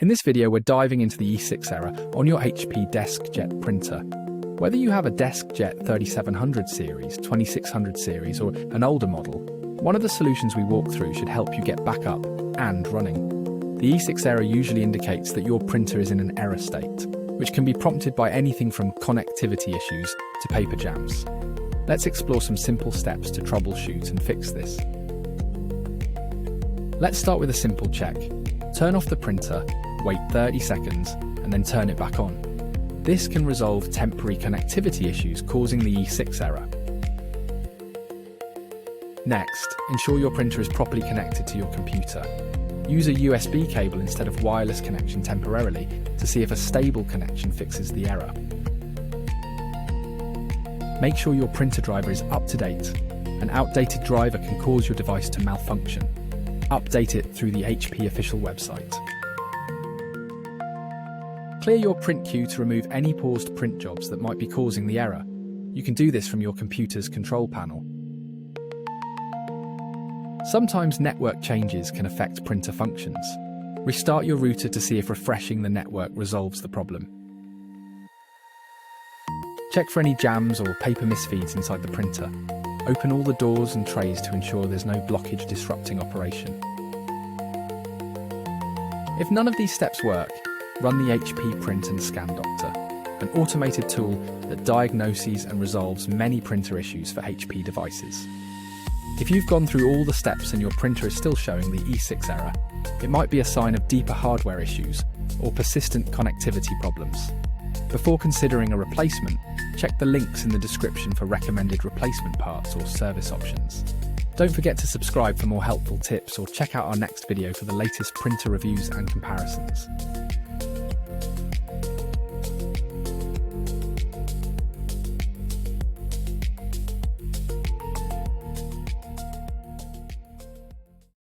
In this video, we're diving into the E6 error on your HP Deskjet printer. Whether you have a Deskjet 3700 series, 2600 series, or an older model, one of the solutions we walk through should help you get back up and running. The E6 error usually indicates that your printer is in an error state, which can be prompted by anything from connectivity issues to paper jams. Let's explore some simple steps to troubleshoot and fix this. Let's start with a simple check. Turn off the printer, wait 30 seconds, and then turn it back on. This can resolve temporary connectivity issues causing the E6 error. Next, ensure your printer is properly connected to your computer. Use a USB cable instead of wireless connection temporarily to see if a stable connection fixes the error. Make sure your printer driver is up to date. An outdated driver can cause your device to malfunction. Update it through the HP official website. Clear your print queue to remove any paused print jobs that might be causing the error. You can do this from your computer's control panel. Sometimes network changes can affect printer functions. Restart your router to see if refreshing the network resolves the problem. Check for any jams or paper misfeeds inside the printer. Open all the doors and trays to ensure there's no blockage disrupting operation. If none of these steps work, run the HP Print and Scan Doctor, an automated tool that diagnoses and resolves many printer issues for HP devices. If you've gone through all the steps and your printer is still showing the E6 error, it might be a sign of deeper hardware issues or persistent connectivity problems. Before considering a replacement, check the links in the description for recommended replacement parts or service options. Don't forget to subscribe for more helpful tips or check out our next video for the latest printer reviews and comparisons.